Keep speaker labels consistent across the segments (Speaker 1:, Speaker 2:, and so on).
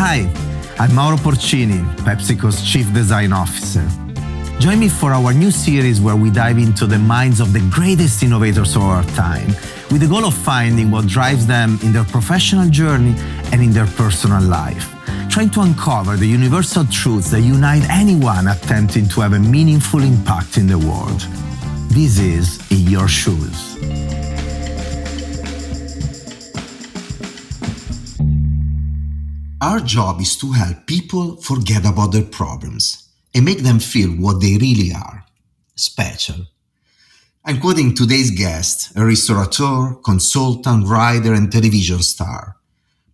Speaker 1: Hi, I'm Mauro Porcini, PepsiCo's Chief Design Officer. Join me for our new series where we dive into the minds of the greatest innovators of our time, with the goal of finding what drives them in their professional journey and in their personal life, trying to uncover the universal truths that unite anyone attempting to have a meaningful impact in the world. This is In Your Shoes.
Speaker 2: Our job is to help people forget about their problems and make them feel what they really are, special. I'm quoting today's guest, a restaurateur, consultant, writer, and television star.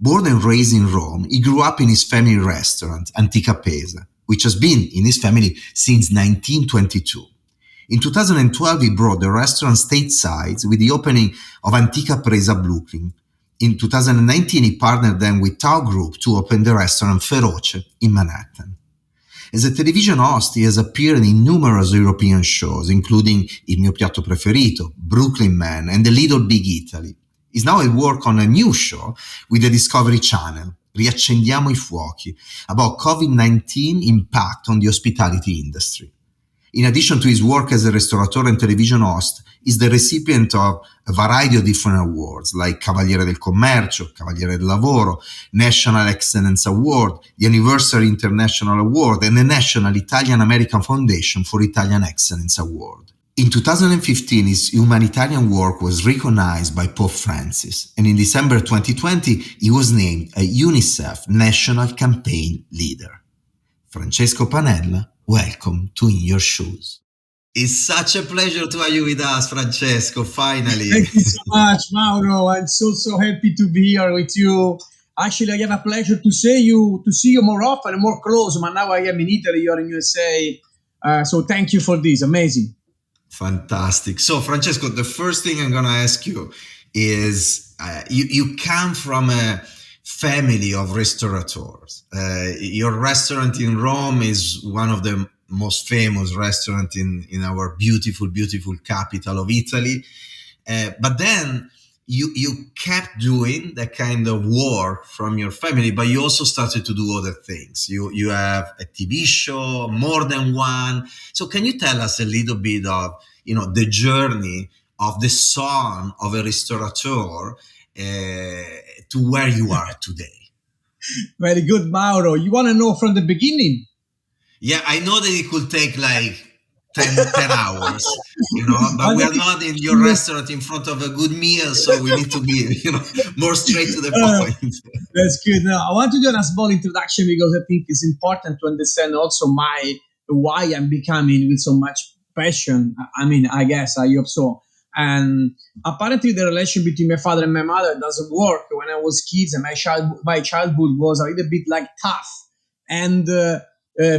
Speaker 2: Born and raised in Rome, he grew up in his family restaurant, Antica Pesa, which has been in his family since 1922. In 2012, he brought the restaurant stateside with the opening of Antica Presa Brooklyn. In 2019, he partnered then with Tao Group to open the restaurant Feroce in Manhattan. As a television host, he has appeared in numerous European shows, including Il mio piatto preferito, Brooklyn Man, and The Little Big Italy. He's now at work on a new show with the Discovery Channel, Riaccendiamo i fuochi, about COVID-19 impact on the hospitality industry. In addition to his work as a restaurateur and television host, he's the recipient of a variety of different awards like Cavaliere del Commercio, Cavaliere del Lavoro, National Excellence Award, the Anniversary International Award, and the National Italian-American Foundation for Italian Excellence Award. In 2015, his humanitarian work was recognized by Pope Francis, and in December 2020, he was named a UNICEF National Campaign Leader. Francesco Panella, welcome to In Your Shoes. It's such a pleasure to have you with us, Francesco, finally.
Speaker 3: Thank you so much, Mauro. I'm so happy to be here with you. Actually, I have a pleasure to see you more often and more close. But now I am in Italy, you're in USA. So thank you for this. Amazing.
Speaker 2: Fantastic. So, Francesco, the first thing I'm going to ask you is you come from a family of restaurateurs. Your restaurant in Rome is one of the most famous restaurant in our beautiful capital of Italy. But then you kept doing that kind of work from your family, but you also started to do other things. You have a TV show, more than one. So can you tell us a little bit of, the journey of the son of a restaurateur to where you are today?
Speaker 3: Very good, Mauro. You want to know from the beginning?
Speaker 2: Yeah, I know that it could take like 10 hours, but we are not in your restaurant in front of a good meal, so we need to be, more straight to the point.
Speaker 3: That's good. Now, I want to do a small introduction because I think it's important to understand also why I'm becoming with so much passion. I mean, I hope so. And apparently the relation between my father and my mother doesn't work. When I was kids, and my childhood was a little bit like tough. And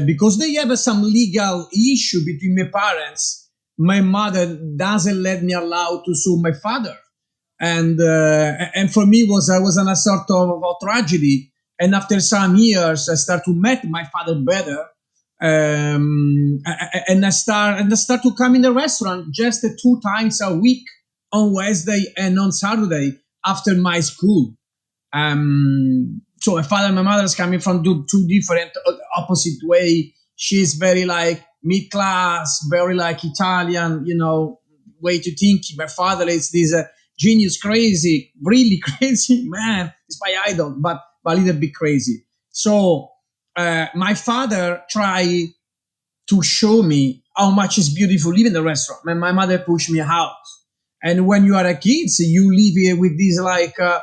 Speaker 3: because they have some legal issue between my parents, my mother doesn't let me allow to sue my father. And for me, I was in a sort of a tragedy. And after some years, I start to meet my father better. And I start to come in the restaurant just 2 times a week on Wednesday and on Saturday after my school. So my father and my mother is coming from two different opposite way. She's very like mid-class, very like Italian, way to think. My father is this genius, crazy, really crazy man. He's my idol, but a little bit crazy. So my father tried to show me how much is beautiful live in the restaurant. My mother pushed me out. And when you are a kid, so you live here with this like a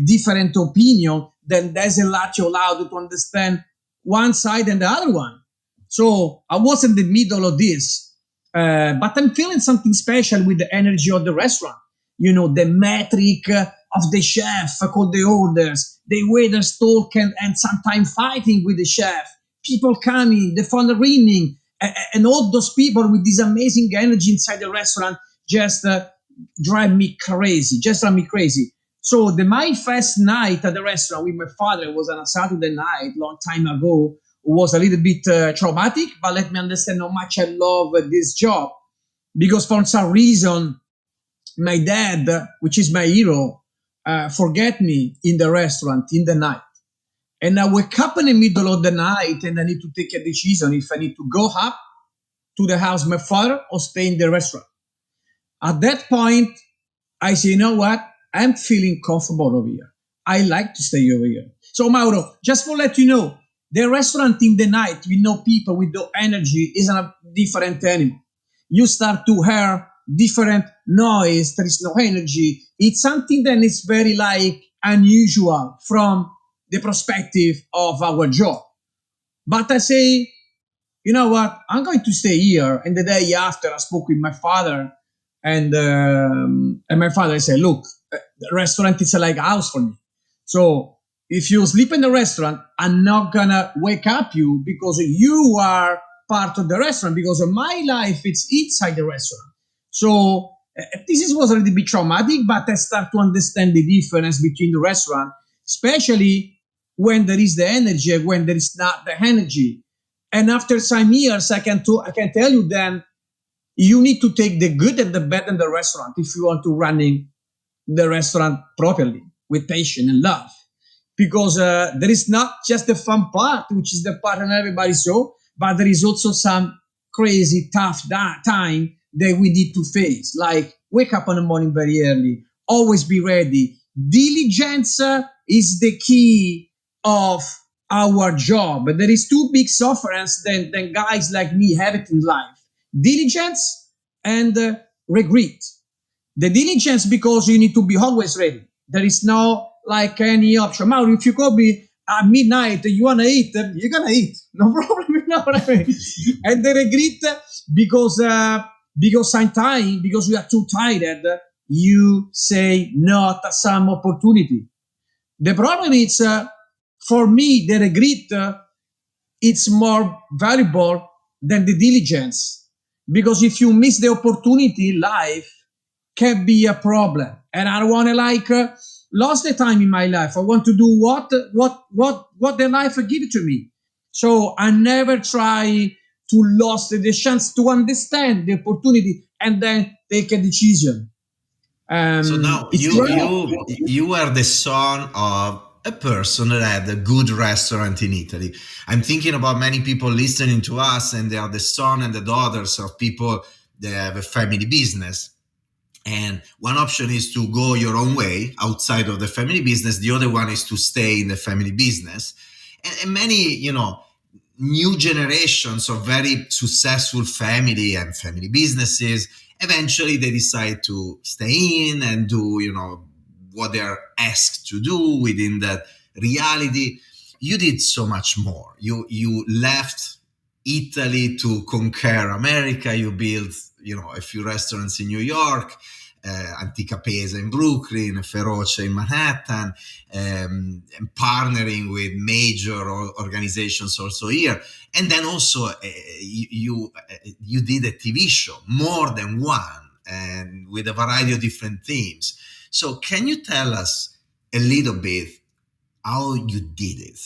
Speaker 3: different opinion, then there's a lot you're allowed to understand one side and the other one. So I was in the middle of this, but I'm feeling something special with the energy of the restaurant. The metric of the chef, called the orders, the waiters talking and sometimes fighting with the chef, people coming, the phone ringing, and all those people with this amazing energy inside the restaurant just drive me crazy. So my first night at the restaurant with my father was on a Saturday night, long time ago, was a little bit traumatic, but let me understand how much I love this job. Because for some reason, my dad, which is my hero, forget me in the restaurant in the night. and I wake up in the middle of the night and I need to take a decision if I need to go up to the house of my father or stay in the restaurant. At that point, I say, you know what? I'm feeling comfortable over here. I like to stay over here. So Mauro, just for let you know, the restaurant in the night with no people, with no energy, is a different animal. You start to hear different noise, there is no energy. It's something that is very like unusual from the perspective of our job. But I say, you know what? I'm going to stay here. And the day after, I spoke with my father, and my father said, "Look, the restaurant is like a house for me. So if you sleep in the restaurant, I'm not gonna wake up you because you are part of the restaurant. Because my life it's inside the restaurant. So was a little bit traumatic, but I start to understand the difference between the restaurant, especially when there is the energy, and when there is not the energy. And after some years, I can tell you then you need to take the good and the bad in the restaurant if you want to running the restaurant properly with patience and love. Because there is not just the fun part, which is the part that everybody saw, but there is also some crazy tough time that we need to face. Like wake up in the morning very early, always be ready. Diligence is the key of our job. But there is two big sufferance than guys like me have it in life: diligence and regret. The diligence because you need to be always ready. There is no like any option. Now, if you call me at midnight, you wanna eat, you're gonna eat. No problem. You know what I mean? And the regret because sometimes because you are too tired, you say no to some opportunity. The problem is for me the regret it's more valuable than the diligence, because if you miss the opportunity, life can be a problem. And I want to like lost the time in my life. I want to do what the life give to me. So I never try to lose the chance to understand the opportunity and then take a decision.
Speaker 2: So now
Speaker 3: It's
Speaker 2: you are the son of a person that had a good restaurant in Italy. I'm thinking about many people listening to us, and they are the son and the daughters of people that have a family business. And one option is to go your own way outside of the family business. The other one is to stay in the family business. And many, new generations of very successful family and family businesses, eventually they decide to stay in and do, what they're asked to do within that reality. You did so much more. You left Italy to conquer America. You built, a few restaurants in New York, Antica Pesa in Brooklyn, Feroce in Manhattan, and partnering with major organizations also here. And then also you did a TV show, more than one, and with a variety of different themes. So can you tell us a little bit how you did it?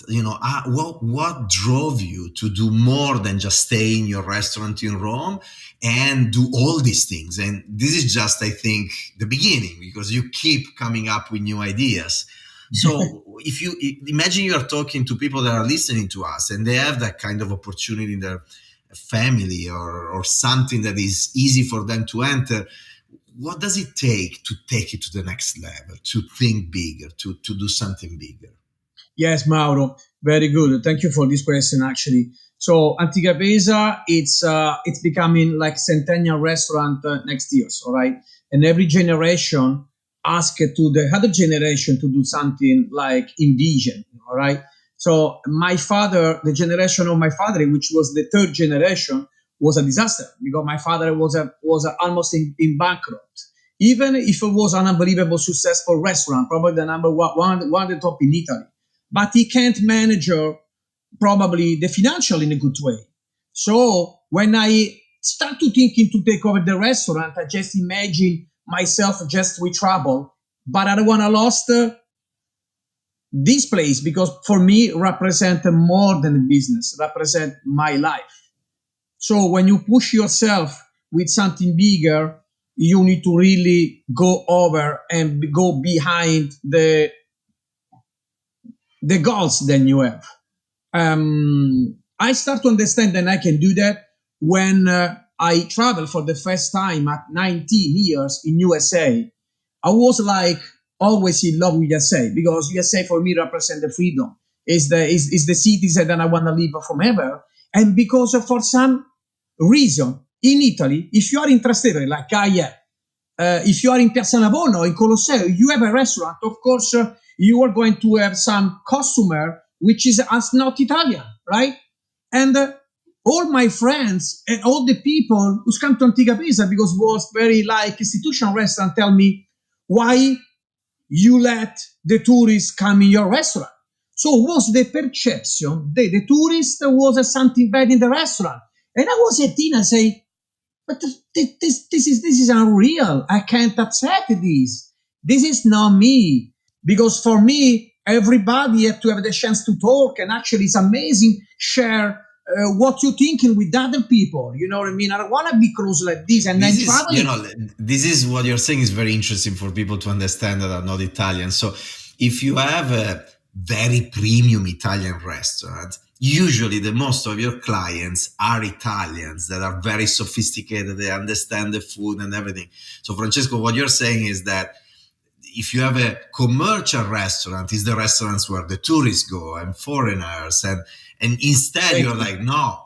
Speaker 2: What drove you to do more than just stay in your restaurant in Rome and do all these things? And this is just, I think, the beginning, because you keep coming up with new ideas. So if you imagine you are talking to people that are listening to us and they have that kind of opportunity in their family or something that is easy for them to enter, what does it take to take it to the next level, to think bigger, to do something bigger?
Speaker 3: Yes, Mauro, very good. Thank you for this question. Actually, so Antica Pesa, it's becoming like centennial restaurant next year. All right, and every generation ask to the other generation to do something like envision. All right. So my father, the generation of my father, which was the third generation, was a disaster because my father was almost in bankrupt. Even if it was an unbelievable successful restaurant, probably the number one of the top in Italy, but he can't manage probably the financial in a good way. So when I start to thinking to take over the restaurant, I just imagine myself just with trouble, but I don't want to lost this place because for me represent more than a business, represent my life. So when you push yourself with something bigger, you need to really go over and go behind the goals then you have. I start to understand that I can do that when I traveled for the first time at 19 years in USA. I was like always in love with USA because USA for me represent the freedom. Is the cities that I want to live forever. And because for some reason in Italy, if you are in Trastevere like I am, if you are in Piazza Navona or in Colosseo, you have a restaurant. Of course, you are going to have some customer which is as not Italian, right? And all my friends and all the people who come to Antica Pisa because it was very like institutional restaurant tell me why you let the tourists come in your restaurant. So was the perception that the tourist was something bad in the restaurant. And I was at dinner say, but this is unreal. I can't accept this. This is not me. Because for me, everybody have to have the chance to talk, and actually it's amazing share what you're thinking with other people. You know what I mean? I don't want to be close like this and then
Speaker 2: This is,
Speaker 3: traveling.
Speaker 2: this is what you're saying is very interesting for people to understand that are not Italian. So if you have a very premium Italian restaurant, usually the most of your clients are Italians that are very sophisticated. They understand the food and everything. So Francesco, what you're saying is that if you have a commercial restaurant, it's the restaurants where the tourists go and foreigners, and instead you're like, no,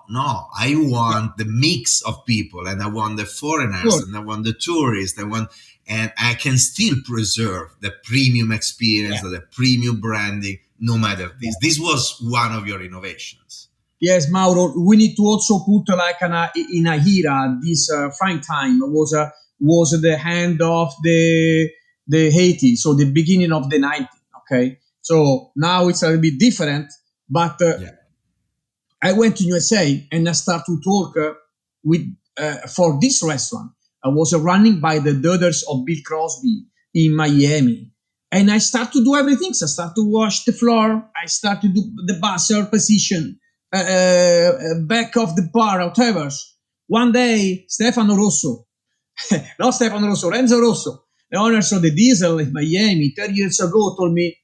Speaker 2: I want the mix of people, and I want the foreigners,
Speaker 3: Sure.
Speaker 2: and I want the tourists, and I can still preserve the premium experience, the premium branding, no matter this. This was one of your innovations.
Speaker 3: Yes, Mauro, we need to also put like in a era, this prime time was the end of the 80s, so the beginning of the 90s. Okay, so now it's a little bit different, but
Speaker 2: Yeah.
Speaker 3: I went to USA and I started to talk with for this restaurant. I was running by the daughters of Bill Crosby in Miami. And I started to do everything. So I started to wash the floor. I started to do the buzzer position, back of the bar, whatever. One day, Stefano Rosso, not Stefano Rosso, Renzo Rosso, the owners of the Diesel in Miami 30 years ago told me,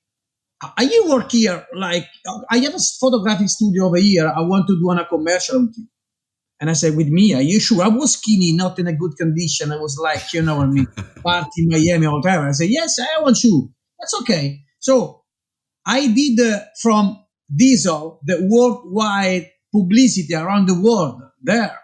Speaker 3: are you work here? Like, I have a photographic studio over here. I want to do a commercial with you. And I said, with me, are you sure? I was skinny, not in a good condition. I was like, you know what I mean, party in Miami or whatever. I said, yes, I want you. That's okay. So I did from Diesel the worldwide publicity around the world there.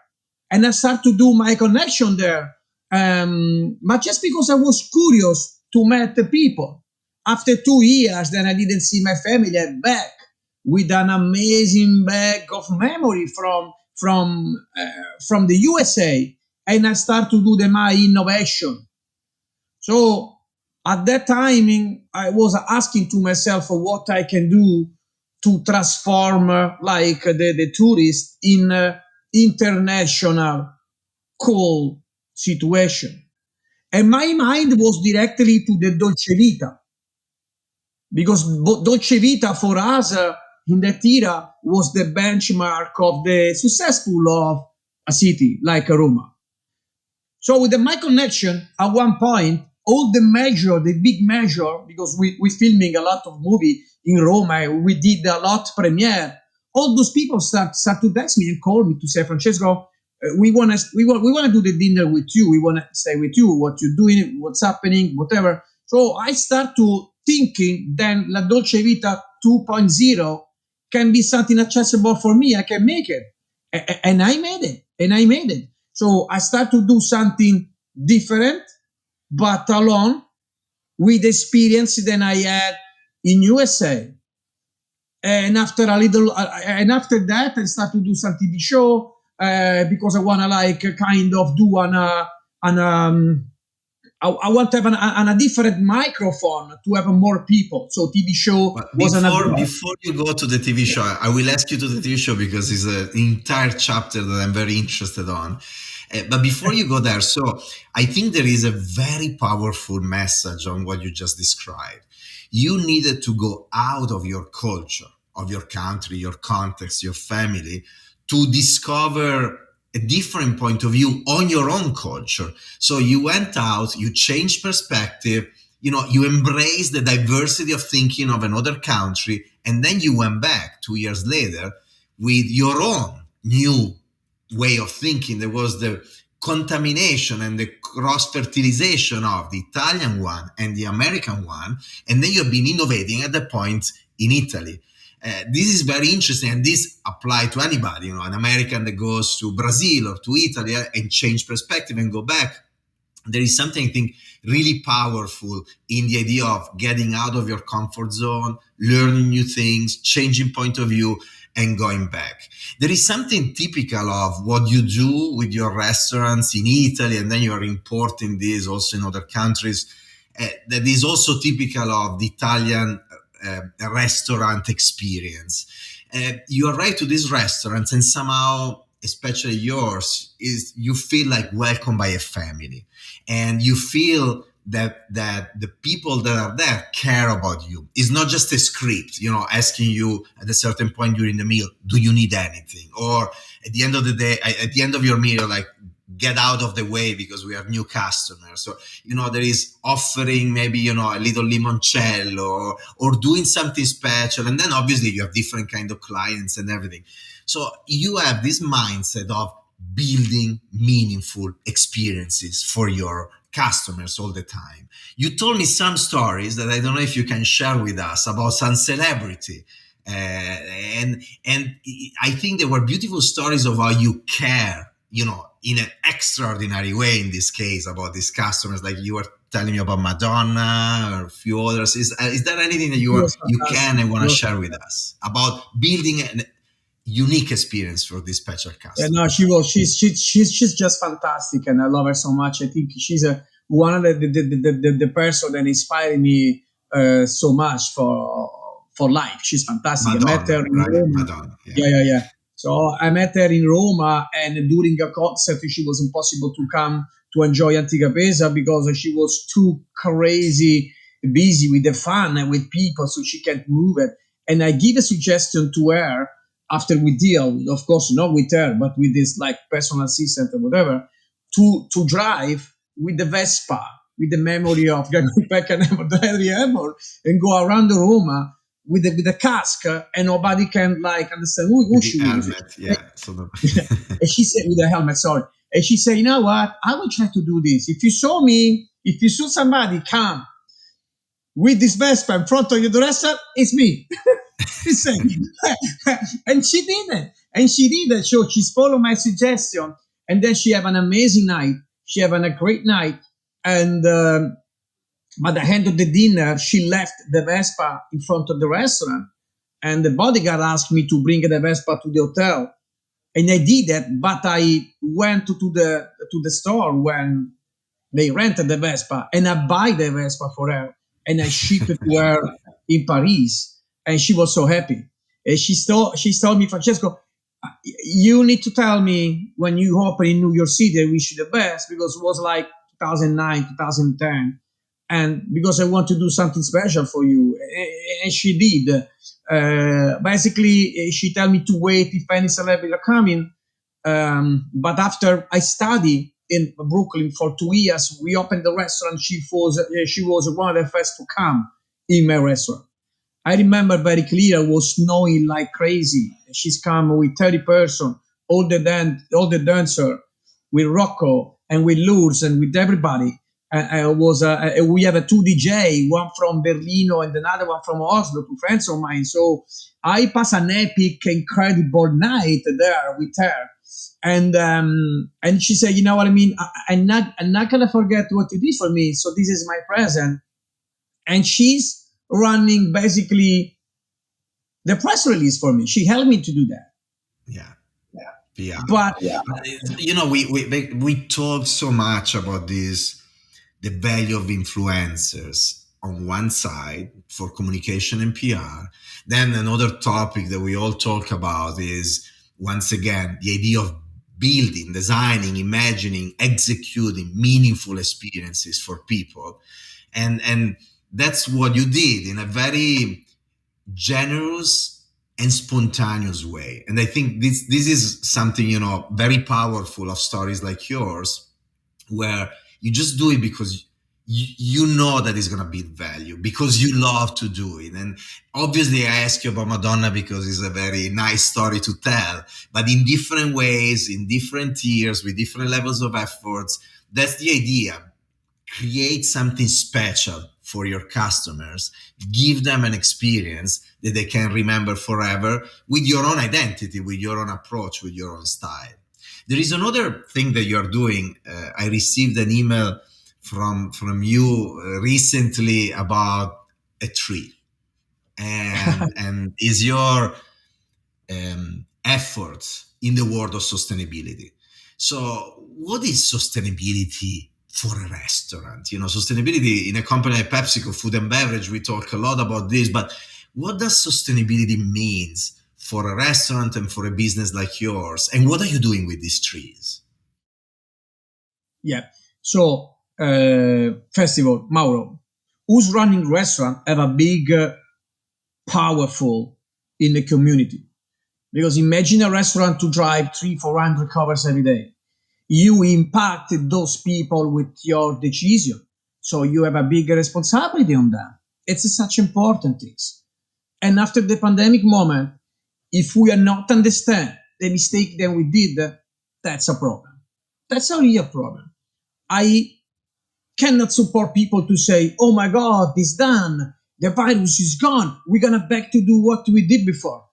Speaker 3: And I started to do my connection there. But just because I was curious to meet the people. After 2 years, then I didn't see my family. I'm back with an amazing bag of memory from the USA, and I start to do my innovation. So at that time, I was asking to myself what I can do to transform like the tourist in international cool situation. And my mind was directly to the Dolce Vita because Dolce Vita for us in that era was the benchmark of the successful of a city like Roma. So with my connection, at one point, all the big measure, because we filming a lot of movie in Roma, we did a lot premiere. All those people start to text me and call me to say, Francesco, we want to do the dinner with you. We want to stay with you. What you're doing, what's happening, whatever. So I start to thinking then La Dolce Vita 2.0 can be something accessible for me. I can make it. And I made it. So I start to do something different, but alone with experience than I had in USA. And after that, I start to do some TV show because I want to like kind of do I want to have a different microphone to have more people. So TV show
Speaker 2: But
Speaker 3: was
Speaker 2: before you go to the TV show, I will ask you to the TV show because it's an entire chapter that I'm very interested on. But before you go there, so I think there is a very powerful message on what you just described. You needed to go out of your culture, of your country, your context, your family, to discover a different point of view on your own culture. So you went out, you changed perspective, you embrace the diversity of thinking of another country, And then you went back 2 years later with your own new way of thinking. There was the contamination and the cross-fertilization of the Italian one and the American one. And then you've been innovating at the point in Italy. This is very interesting, and this applies to anybody, an American that goes to Brazil or to Italy and change perspective and go back. There is something, I think, really powerful in the idea of getting out of your comfort zone, learning new things, changing point of view, and going back. There is something typical of what you do with your restaurants in Italy, and then you're importing this also in other countries, that is also typical of the Italian restaurant experience. You arrive to these restaurants and somehow, especially yours, is you feel like welcomed by a family, and you feel that the people that are there care about you. It's not just a script, asking you at a certain point during the meal, do you need anything? Or at the end of the day, at the end of your meal, like, get out of the way because we have new customers. So, there is offering maybe, a little limoncello or doing something special. And then obviously you have different kind of clients and everything. So you have this mindset of building meaningful experiences for your customers all the time. You told me some stories that I don't know if you can share with us about some celebrity. And I think they were beautiful stories of how you care, in an extraordinary way in this case about these customers, like you were telling me about Madonna or a few others. Is there anything that you can and want to share with us about building a unique experience for this special customer?
Speaker 3: Yeah, no, she's just fantastic, and I love her so much. I think she's one of the person that inspired me so much for life. She's fantastic.
Speaker 2: Madonna,
Speaker 3: I met her in Rome.
Speaker 2: Madonna,
Speaker 3: Yeah. So I met her in Roma, and during a concert, she was impossible to come to enjoy Antica Pesa because she was too crazy busy with the fun and with people, so she can't move it. And I give a suggestion to her after we deal, of course, not with her, but with this like personal assistant or whatever, to drive with the Vespa, with the memory of Gregory Peck and Henry Hepburn, and go around Roma with the cask, and nobody can like understand who she is. And she said, with the helmet, sorry. And she said, you know what? I will try to do this. If you saw somebody come with this Vespa in front of your restaurant, it's me. She said, and she did it. And she did it. So she's followed my suggestion. And then she have an amazing night. She have a great night. And by the end of the dinner, she left the Vespa in front of the restaurant. And the bodyguard asked me to bring the Vespa to the hotel. And I did that, but I went to the store when they rented the Vespa, and I buy the Vespa for her, and I shipped it to her in Paris, and she was so happy. And she told me, Francesco, you need to tell me when you open in New York City, I wish you the best, because it was like 2009, 2010, and because I want to do something special for you. And she did. Basically, she told me to wait if any celebrity are coming. But after I studied in Brooklyn for 2 years, we opened the restaurant. She was one of the first to come in my restaurant. I remember very clear, it was snowing like crazy. She's come with 30 person, all the dancer, with Rocco and with Lourdes and with everybody. We have a 2 DJ, one from Berlino and another one from Oslo, two friends of mine. So I passed an epic, incredible night there with her. And she said, you know what I mean? I'm not gonna forget what you did for me. So this is my present. And she's running basically the press release for me. She helped me to do that.
Speaker 2: Yeah.
Speaker 3: But
Speaker 2: we talk so much about this, the value of influencers on one side for communication and PR. Then another topic that we all talk about is, once again, the idea of building, designing, imagining, executing meaningful experiences for people. And that's what you did in a very generous and spontaneous way. And I think this is something, very powerful of stories like yours, where you just do it because you know that it's going to build value because you love to do it. And obviously I ask you about Madonna because it's a very nice story to tell, but in different ways, in different tiers, with different levels of efforts. That's the idea. Create something special for your customers, give them an experience that they can remember forever with your own identity, with your own approach, with your own style. There is another thing that you're doing. I received an email from you recently about a tree, and is your efforts in the world of sustainability. So what is sustainability for a restaurant? Sustainability in a company like PepsiCo Food and Beverage, we talk a lot about this, but what does sustainability means for a restaurant and for a business like yours? And what are you doing with these trees?
Speaker 3: Yeah. So, first of all, Mauro, who's running restaurant have a big, powerful in the community. Because imagine a restaurant to drive 300-400 covers every day. You impact those people with your decision. So you have a big responsibility on them. It's such important things. And after the pandemic moment, if we are not understand the mistake that we did, that's a problem. That's a real problem. I cannot support people to say, oh my God, it's done. The virus is gone. We're going to back to do what we did before.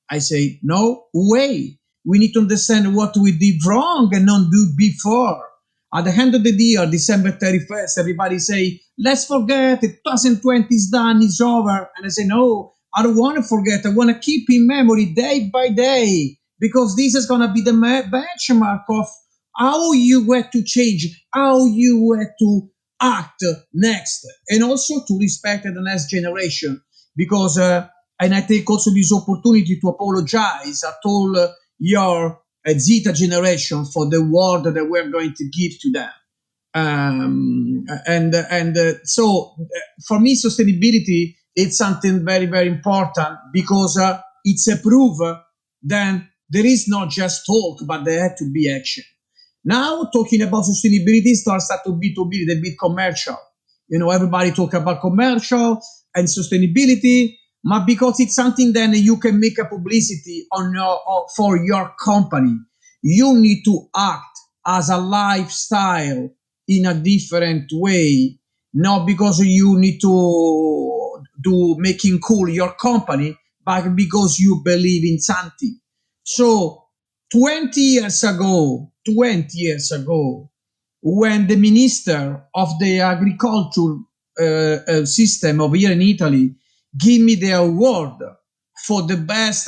Speaker 3: I say, no way. We need to understand what we did wrong and not do before. At the end of the year, December 31st, everybody say, let's forget it. 2020 is done, it's over. And I say, no, I don't want to forget. I want to keep in memory day by day, because this is going to be the benchmark of how you had to change, how you had to act next, and also to respect the next generation. Because, and I take also this opportunity to apologize at all your Zeta generation for the word that we're going to give to them. So for me, sustainability is something very, very important, because it's a proof that there is not just talk, but there had to be action. Now, talking about sustainability starts to be a bit commercial. Everybody talk about commercial and sustainability, but because it's something then you can make a publicity for your company. You need to act as a lifestyle in a different way, not because you need to do making cool your company, but because you believe in something. So 20 years ago, when the minister of the agriculture system of here in Italy gave me the award for the best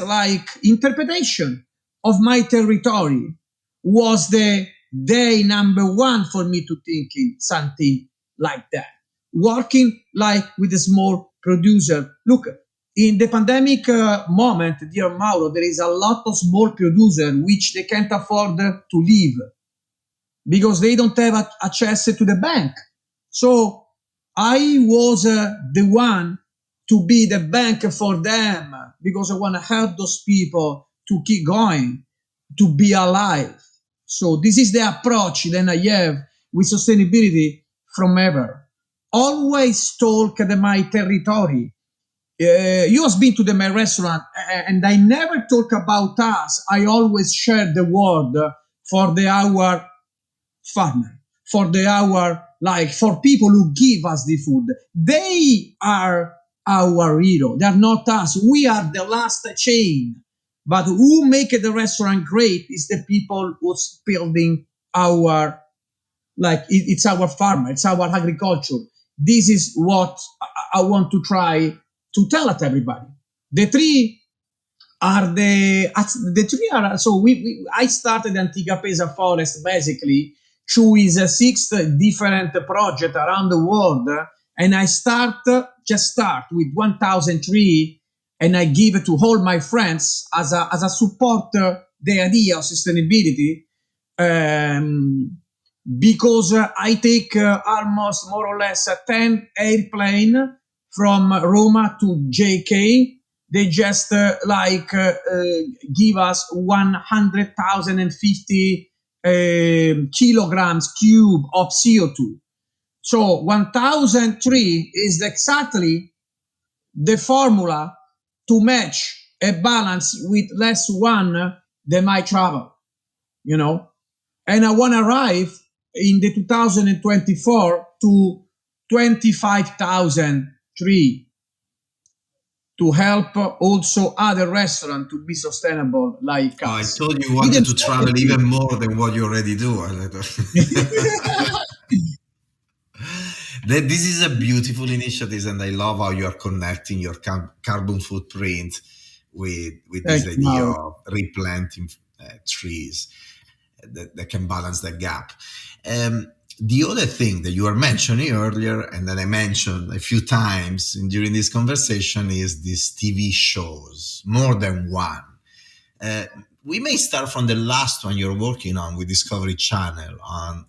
Speaker 3: interpretation of my territory, was the day number one for me to thinking something like that. Working with a small producer. Look, in the pandemic moment, dear Mauro, there is a lot of small producers which they can't afford to live because they don't have access to the bank. So I was the one to be the bank for them, because I want to help those people to keep going, to be alive. So this is the approach that I have with sustainability from ever. Always talk at my territory. You have been to my restaurant, and I never talk about us. I always share the word for our farmer, for for people who give us the food. They are our hero. They are not us. We are the last chain. But who make the restaurant great is the people who's building it's our farmer, it's our agriculture. This is what I want to try to tell at everybody. The three are I started Antica Pesa Forest basically through is 6 different projects around the world, and I start with 1,000 trees, and I give it to all my friends as a support the idea of sustainability. Because I take almost more or less 10 airplane from Roma to JK. They just give us 100,050 kilograms cube of CO2. So 1003 is exactly the formula to match a balance with less one than my travel, you know. And I want to arrive in the 2024 to 25,003 to help also other restaurants to be sustainable like
Speaker 2: Oh, I
Speaker 3: us.
Speaker 2: told you
Speaker 3: We
Speaker 2: wanted
Speaker 3: can
Speaker 2: to
Speaker 3: start
Speaker 2: travel even more than what you already do. This is a beautiful initiative, and I love how you are connecting your carbon footprint with
Speaker 3: Thank
Speaker 2: this
Speaker 3: you,
Speaker 2: idea
Speaker 3: Mauro.
Speaker 2: of replanting trees that can balance the gap. Um, the other thing that you were mentioning earlier, and that I mentioned a few times during this conversation, is these TV shows, more than one. Uh, we may start from the last one you're working on with Discovery Channel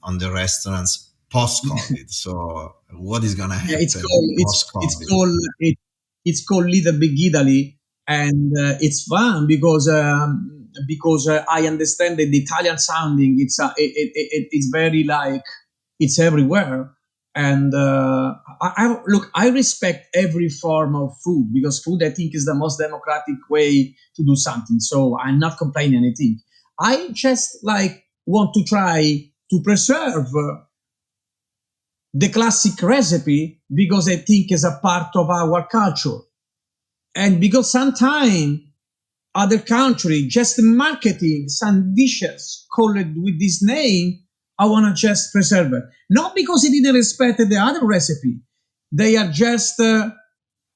Speaker 2: on the restaurants post-COVID. So what is going to
Speaker 3: Yeah,
Speaker 2: happen
Speaker 3: it's
Speaker 2: post-COVID?
Speaker 3: called it's called Little Big Italy, and it's fun because I understand that the Italian sounding it's very like it's everywhere, and look, I respect every form of food because food I think is the most democratic way to do something. So I'm not complaining anything. I just like want to try to preserve the classic recipe because I think is a part of our culture. And because sometimes other country just marketing some dishes called with this name, I want to just preserve it. Not because it didn't respect the other recipe. They are just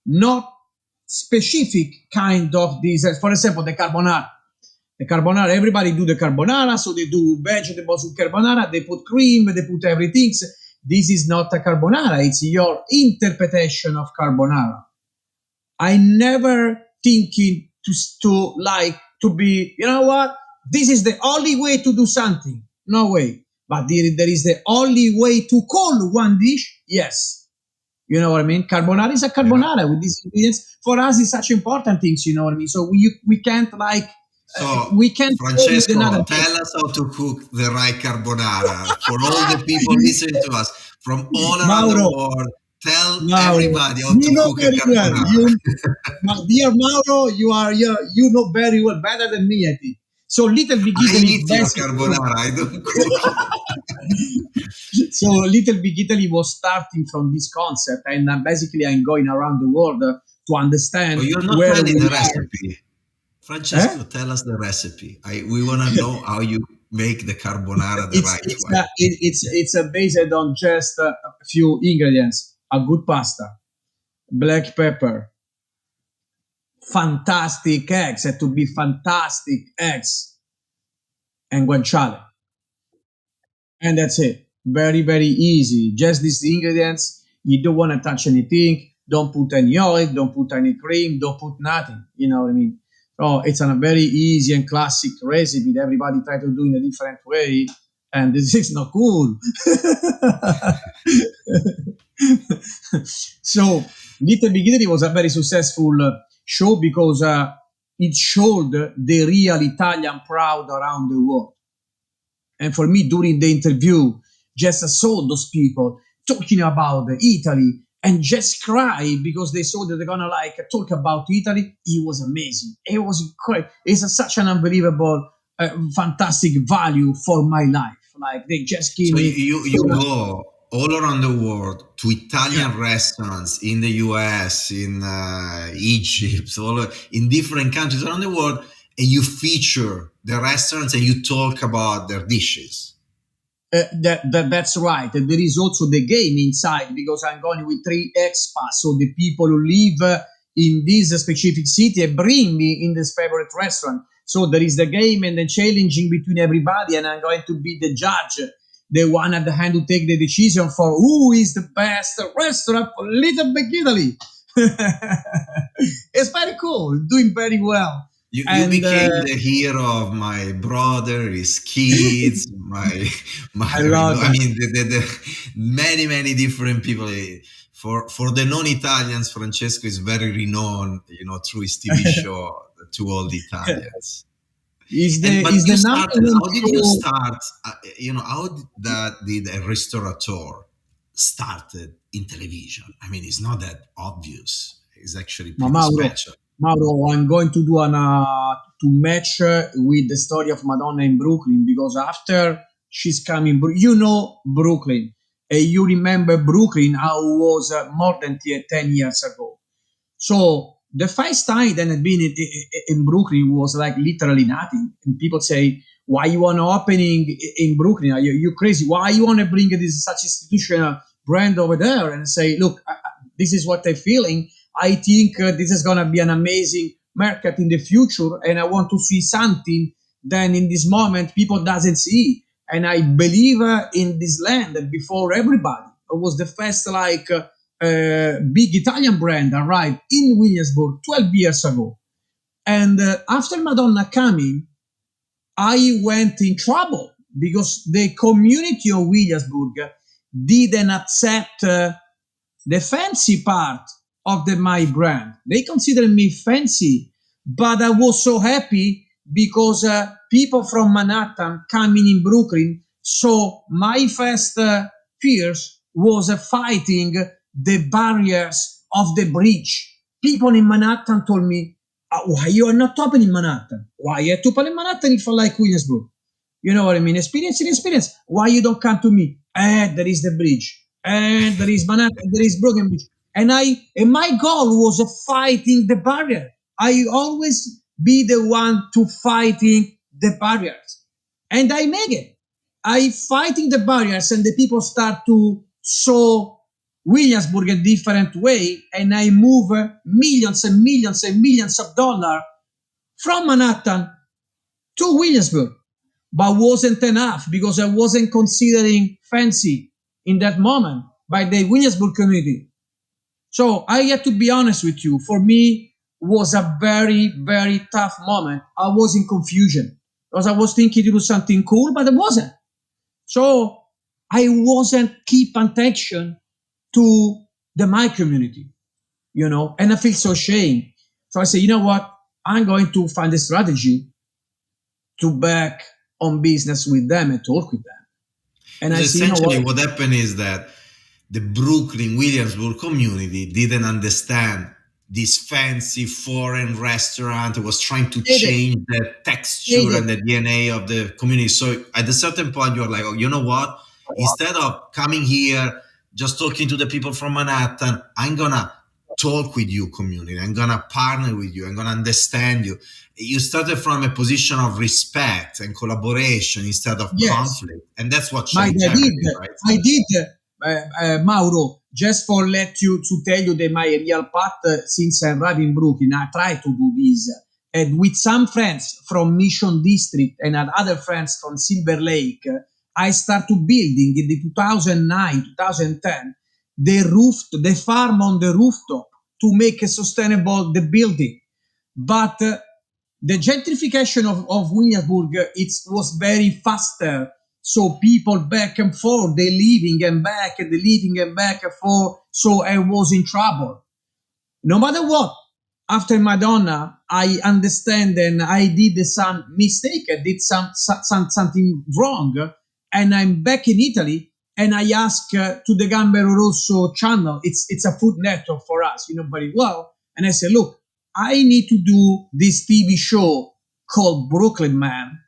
Speaker 3: not specific kind of these. For example, the carbonara. The carbonara, everybody do the carbonara, so they do vegetables with carbonara, they put cream, they put everything. This is not a carbonara, it's your interpretation of carbonara. I never thinking to like to be, you know what? This is the only way to do something. No way. But there is the only way to call one dish. Yes. You know what I mean? Carbonara is a
Speaker 2: Yeah.
Speaker 3: carbonara with these ingredients. For us, it's such important things. You know what I mean? So we can't like
Speaker 2: So,
Speaker 3: we can't go with another
Speaker 2: Francesco,
Speaker 3: way.
Speaker 2: tell us how to cook the right carbonara for all the people listening to us from all around the
Speaker 3: Mauro,
Speaker 2: world. Tell
Speaker 3: Mauro,
Speaker 2: everybody how
Speaker 3: you
Speaker 2: to
Speaker 3: know
Speaker 2: cook a
Speaker 3: very well.
Speaker 2: carbonara.
Speaker 3: Dear Mauro, you know very well, better than me, I think. So Little Big
Speaker 2: I
Speaker 3: Italy
Speaker 2: eat your
Speaker 3: basically.
Speaker 2: carbonara, I don't cook it.
Speaker 3: So Little Big Italy was starting from this concept, and basically I'm going around the world to
Speaker 2: So
Speaker 3: understand
Speaker 2: you're not
Speaker 3: where
Speaker 2: telling
Speaker 3: we
Speaker 2: the
Speaker 3: are.
Speaker 2: recipe.
Speaker 3: Eh?
Speaker 2: Francesco, tell us the recipe. We want to know how you make the carbonara the right way.
Speaker 3: It's based on just a few ingredients: a good pasta, black pepper, fantastic eggs, had to be fantastic eggs, and guanciale. And that's it. Very, very easy. Just these ingredients. You don't want to touch anything. Don't put any oil. Don't put any cream. Don't put nothing. You know what I mean? So it's a very easy and classic recipe that everybody try to do in a different way. And this is not cool. So Little Big Italy was a very successful show because it showed the real Italian proud around the world. And for me, during the interview, just I saw those people talking about Italy and just cry because they saw that they're gonna like talk about Italy. It was amazing. It was incredible. It's such an unbelievable, fantastic value for my life. Like they just give
Speaker 2: So
Speaker 3: me
Speaker 2: you
Speaker 3: so much.
Speaker 2: go all around the world to
Speaker 3: Yeah.
Speaker 2: Italian restaurants in the US, in Egypt, in different countries around the world, and you feature the restaurants and you talk about their dishes.
Speaker 3: That's right. And there is also the game inside because I'm going with three expats, so the people who live in this specific city and bring me in this favorite restaurant. So there is the game and the challenging between everybody, and I'm going to be the judge, the one at the hand to take the decision for who is the best restaurant for Little Big Italy. It's very cool, doing very well,
Speaker 2: You
Speaker 3: and
Speaker 2: became the hero of my brother, his kids, my
Speaker 3: I love
Speaker 2: mother-in-law. I
Speaker 3: that.
Speaker 2: mean, many different people. For the non-Italians, Francesco is very renowned, through his TV show To All the Italians. But
Speaker 3: Is
Speaker 2: you
Speaker 3: the number
Speaker 2: started.
Speaker 3: one
Speaker 2: How did you
Speaker 3: show.
Speaker 2: start? How did a restaurateur started in television. I mean, it's not that obvious. It's actually
Speaker 3: Ma
Speaker 2: pretty special.
Speaker 3: Mauro, I'm going to do to match with the story of Madonna in Brooklyn, because after she's coming, you know Brooklyn, you remember Brooklyn how it was more than 10 years ago. So the first time that I'd been in Brooklyn was like literally nothing. And people say, why you want to opening in Brooklyn? Are you crazy? Why you want to bring this such institutional brand over there? And say, look, this is what I'm feeling. I think this is going to be an amazing market in the future. And I want to see something that in this moment people doesn't see. And I believe in this land before everybody. It was the first big Italian brand arrived in Williamsburg 12 years ago. And after Madonna coming, I went in trouble because the community of Williamsburg didn't accept the fancy part of my brand. They considered me fancy, but I was so happy because people from Manhattan coming in Brooklyn. So my first fears was fighting the barriers of the bridge. People in Manhattan told me, why you are not opening Manhattan? Why you have to open in Manhattan if I like Williamsburg? You know what I mean? Experience in experience. Why you don't come to me? There is the bridge. And there is Manhattan, there is Brooklyn Bridge. And my goal was fighting the barrier. I always be the one to fighting the barriers. And I make it. I fighting the barriers and the people start to saw Williamsburg a different way, and I move millions and millions and millions of dollars from Manhattan to Williamsburg. But wasn't enough because I wasn't considering fancy in that moment by the Williamsburg community. So I have to be honest with you. For me, was a very, very tough moment. I was in confusion because I was thinking to do something cool, but it wasn't. So I wasn't keep attention to my community, and I feel so ashamed. So I say, you know what? I'm going to find a strategy to back on business with them and talk with them. And I say,
Speaker 2: Essentially, what happened is that the Brooklyn Williamsburg community didn't understand this fancy foreign restaurant. It was trying to change the texture and the DNA of the community. So at a certain point, you're like, oh, you know what? Instead of coming here, just talking to the people from Manhattan, I'm going to talk with you, community. I'm going to partner with you. I'm going to understand you. You started from a position of respect and collaboration instead of conflict. And that's what changed everything, right?
Speaker 3: I did, Mauro, just for let you to tell you that my real path since I arrived in Brooklyn, I try to do this. And with some friends from Mission District and other friends from Silver Lake, I started building in the 2009, 2010, the farm on the rooftop to make a sustainable the building. But the gentrification of Williamsburg, it was very faster. So people back and forth, they leaving and back and they leaving and back and forth. So I was in trouble. No matter what, after Madonna, I understand and I did some mistake. I did something wrong. And I'm back in Italy and I ask to the Gambero Rosso channel. It's a food network for us, you know very well. And I say, look, I need to do this TV show called Brooklyn Man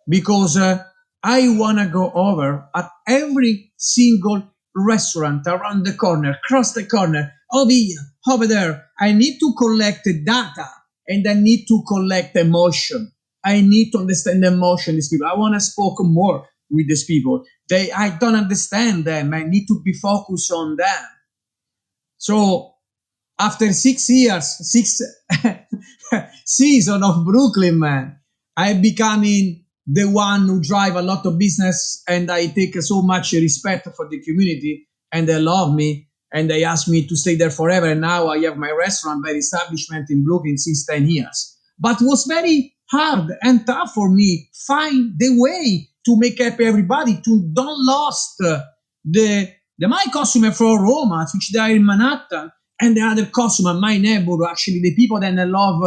Speaker 3: because I want to go over at every single restaurant around the corner, across the corner, over here, over there. I need to collect the data and I need to collect emotion. I need to understand the emotion of these people. I want to speak more with these people. I don't understand them. I need to be focused on them. So after 6 years, 6 season of Brooklyn Man, I'm becoming the one who drive a lot of business and I take so much respect for the community and they love me and they ask me to stay there forever. And now I have my restaurant, my establishment in Brooklyn since 10 years. But it was very hard and tough for me find the way to make happy everybody, to don't lost my customer from Roma, which they are in Manhattan, and the other customer, my neighbor, actually the people that I love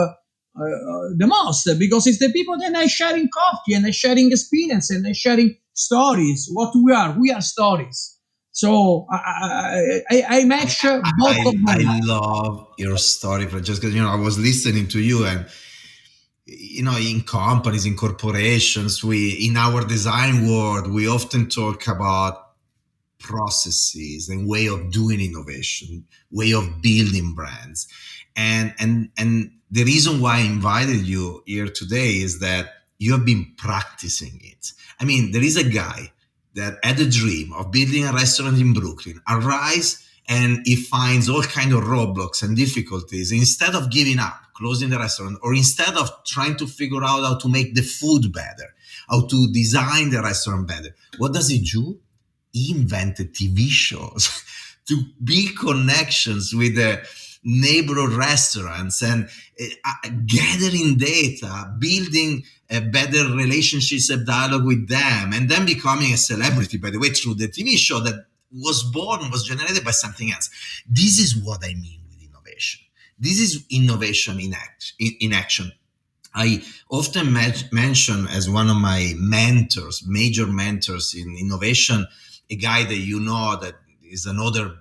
Speaker 3: the most, because it's the people that are sharing coffee and are sharing experience and are sharing stories. What we are stories. So I match both of
Speaker 2: I
Speaker 3: them.
Speaker 2: love your story, Francesca. I was listening to you, and in companies, in corporations, in our design world, we often talk about processes and way of doing innovation, way of building brands. And the reason why I invited you here today is that you have been practicing it. I mean, there is a guy that had a dream of building a restaurant in Brooklyn, arise, and he finds all kind of roadblocks and difficulties. Instead of giving up, closing the restaurant, or instead of trying to figure out how to make the food better, how to design the restaurant better, what does he do? He invented TV shows to build connections with the neighborhood restaurants and gathering data, building better relationships and dialogue with them, and then becoming a celebrity, by the way, through the TV show that was generated by something else. This is what I mean with innovation. This is innovation in action. I often mention as one of my mentors, major mentors in innovation, a guy that that is another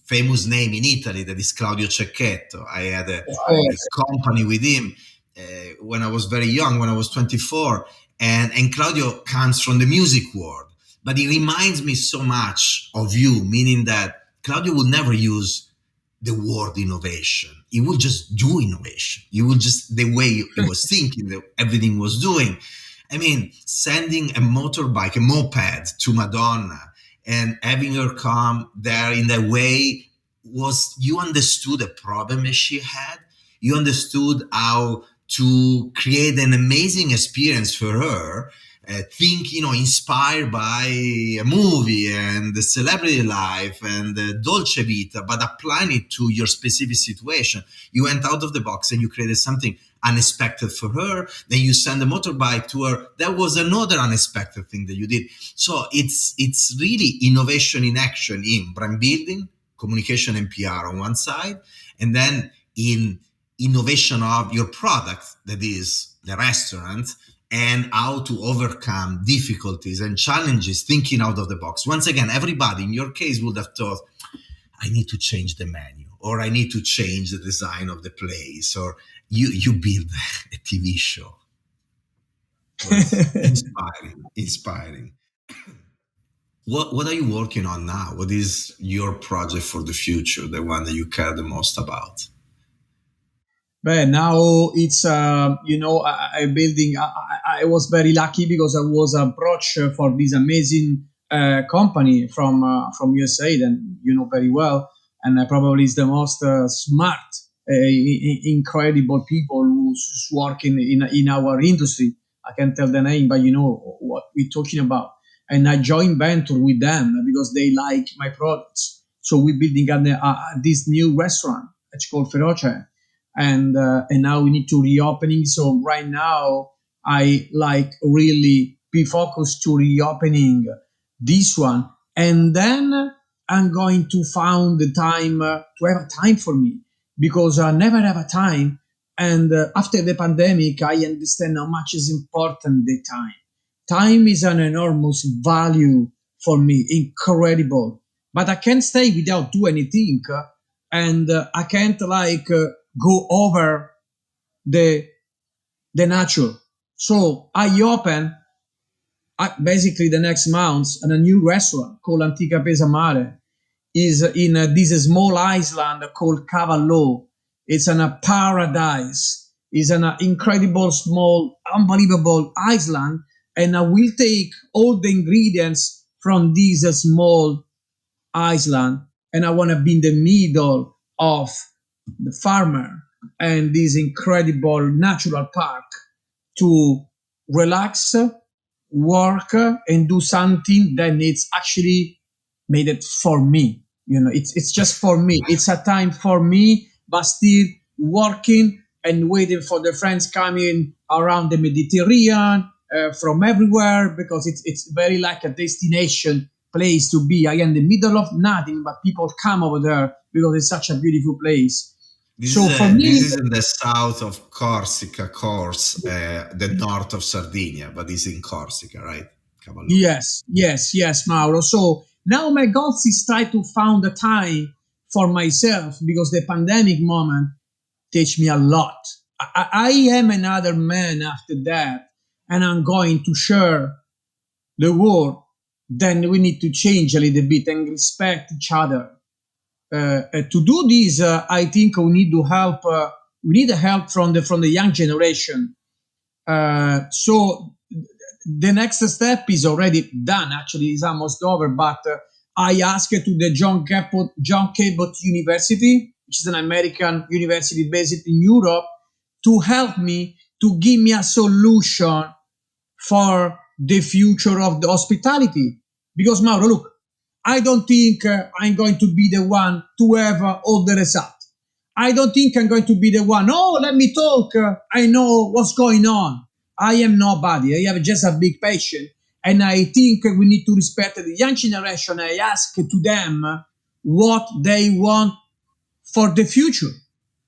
Speaker 2: famous name in Italy, that is Claudio Cecchetto. I had a company with him when I was very young, when I was 24, and Claudio comes from the music world, but he reminds me so much of you, meaning that Claudio would never use the word innovation. He would just do innovation. He would just, the way he was thinking, everything was doing. I mean, sending a motorbike, a moped to Madonna and having her come there in that way was, you understood the problem that she had. You understood how to create an amazing experience for her. Inspired by a movie and the celebrity life and the Dolce Vita, but applying it to your specific situation. You went out of the box and you created something unexpected for her. Then you send a motorbike to her. That was another unexpected thing that you did. So it's really innovation in action in brand building, communication and PR on one side, and then in innovation of your product, that is the restaurant, and how to overcome difficulties and challenges, thinking out of the box. Once again, everybody in your case would have thought, I need to change the menu, or I need to change the design of the place, or you build a TV show. Inspiring. What are you working on now? What is your project for the future, the one that you care the most about?
Speaker 3: But now it's I building. I was very lucky because I was approached for this amazing company from USA, that you know very well, and probably is the most smart, incredible people who's working in our industry. I can't tell the name, but you know what we're talking about. And I joined venture with them because they like my products. So we're building this new restaurant. It's called Feroce, and now we need to reopening. So right now I like really be focused to reopening this one, and then I'm going to find the time to have a time for me, because I never have a time. And after the pandemic, I understand how much is important the time. Time is an enormous value for me, incredible. But I can't stay without do anything, and I can't go over the nature. So I open basically the next month and a new restaurant called Antica Pesa Mare. Is in this small island called Cavallo. It's a paradise. It's an incredible, small, unbelievable island, and I will take all the ingredients from this small island, and I want to be in the middle of the farmer and this incredible natural park to relax, work, and do something that it's actually made it for me. It's just for me. It's a time for me, but still working and waiting for the friends coming around the Mediterranean from everywhere, because it's very like a destination place to be. Again, in the middle of nothing, but people come over there because it's such a beautiful place.
Speaker 2: This
Speaker 3: So for me,
Speaker 2: is in the south of Corsica, the north of Sardinia, but it's in Corsica, right? Cavallo.
Speaker 3: yes, Mauro. So Now my goal is try to find the time for myself because the pandemic moment teach me a lot. I am another man after that, and I'm going to share the world. Then we need to change a little bit and respect each other. To do this, I think we need to help. We need help from the young generation. So the next step is already done. Actually, it's almost over. But I asked to the John Cabot University, which is an American university based in Europe, to help me to give me a solution for the future of the hospitality. Because Mauro, look, I don't think I'm going to be the one to have all the results. I don't think I'm going to be the one. Oh, let me talk. I know what's going on. I am nobody. I have just a big passion. And I think we need to respect the young generation. I ask to them what they want for the future.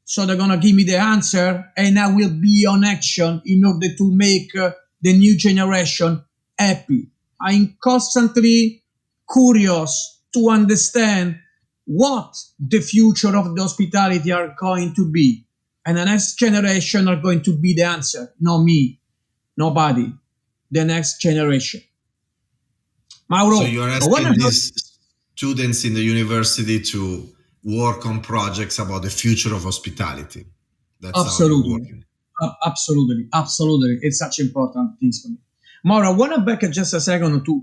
Speaker 3: So they're going to give me the answer, and I will be on action in order to make the new generation happy. I'm constantly curious to understand what the future of the hospitality are going to be. And the next generation are going to be the answer. Not me, nobody. The next generation. Mauro,
Speaker 2: So you're asking these students in the university to work on projects about the future of hospitality. That's how you're
Speaker 3: absolutely.
Speaker 2: working.
Speaker 3: Absolutely. It's such important things for me. Mauro, I want to back just a second to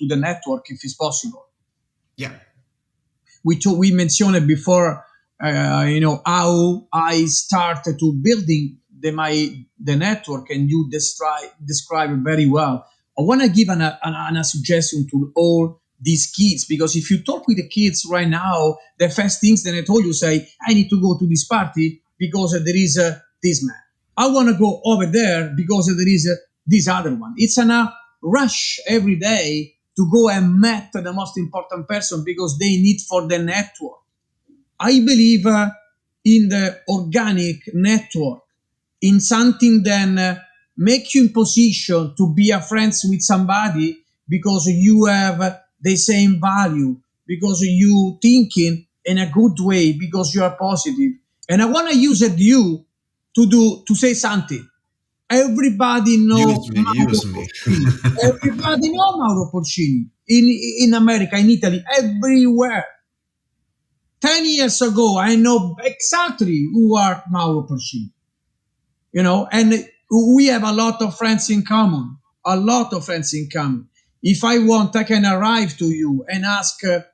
Speaker 3: the network, if it's possible.
Speaker 2: Yeah.
Speaker 3: We mentioned before, how I started to building the network, and you describe it very well. I want to give a suggestion to all these kids, because if you talk with the kids right now, the first things that I told you say, I need to go to this party because there is this man. I want to go over there because there is this other one. It's a rush every day to go and meet the most important person because they need for the network. I believe in the organic network, in something that make you in position to be a friends with somebody because you have the same value, because you thinking in a good way, because you are positive. And I want to use it you to say something. Everybody know Mauro
Speaker 2: Use me.
Speaker 3: Porcini. Everybody know Mauro Porcini in America, in Italy, everywhere. 10 years ago, I know exactly who are Mauro Porcini. And we have a lot of friends in common. A lot of friends in common. If I want, I can arrive to you and ask, to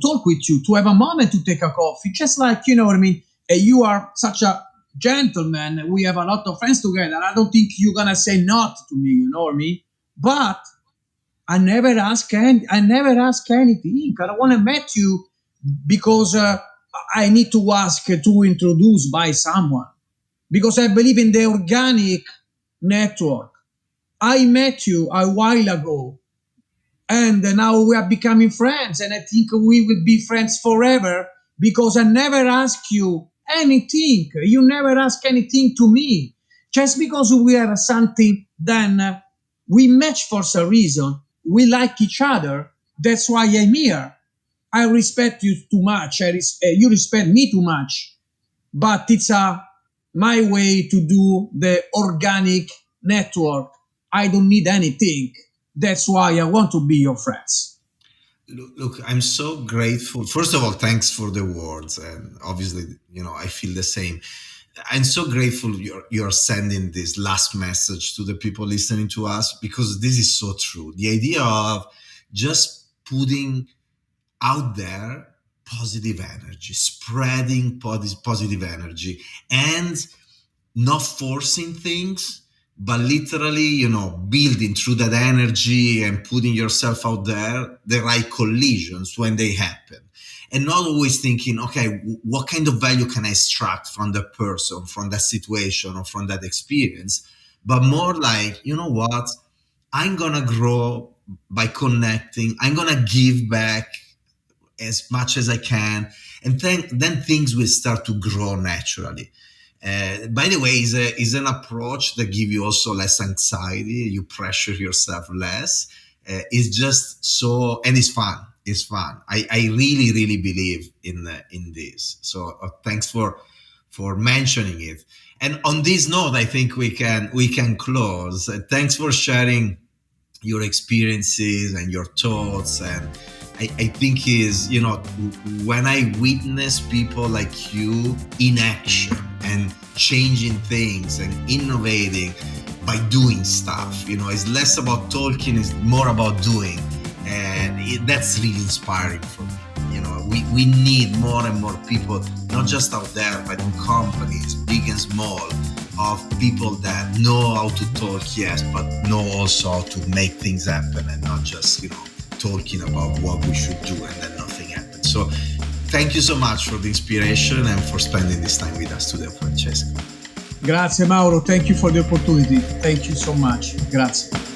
Speaker 3: talk with you, to have a moment to take a coffee. Just like, you know what I mean? You are such a gentleman. We have a lot of friends together. I don't think you're going to say not to me, you know what I mean? But I never ask anything. I don't want to meet you because I need to ask to introduce by someone, because I believe in the organic network. I met you a while ago, and now we are becoming friends, and I think we will be friends forever because I never ask you anything. You never ask anything to me. Just because we have something, then we match for some reason. We like each other. That's why I'm here. I respect you too much. You respect me too much. But it's my way to do the organic network. I don't need anything. That's why I want to be your friends.
Speaker 2: Look, I'm so grateful. First of all, thanks for the words, and obviously, I feel the same. I'm so grateful you're sending this last message to the people listening to us, because this is so true. The idea of just putting out there positive energy, spreading positive energy, and not forcing things, but literally, building through that energy and putting yourself out there, the right collisions when they happen. And not always thinking, okay, what kind of value can I extract from the person, from that situation, or from that experience? But more like, you know what? I'm going to grow by connecting. I'm going to give back as much as I can. And then things will start to grow naturally. By the way, is an approach that gives you also less anxiety. You pressure yourself less. is just so, and it's fun. It's fun. I really, really believe in this. So thanks for mentioning it. And on this note, I think we can close. Thanks for sharing your experiences and your thoughts. And I think is, when I witness people like you in action and changing things and innovating by doing stuff, it's less about talking, it's more about doing. And that's really inspiring for me. We need more and more people, not just out there, but in companies, big and small, of people that know how to talk, yes, but know also how to make things happen, and not just, talking about what we should do and then nothing happens. So thank you so much for the inspiration and for spending this time with us today, Francesco.
Speaker 3: Grazie Mauro, thank you for the opportunity. Thank you so much. Grazie.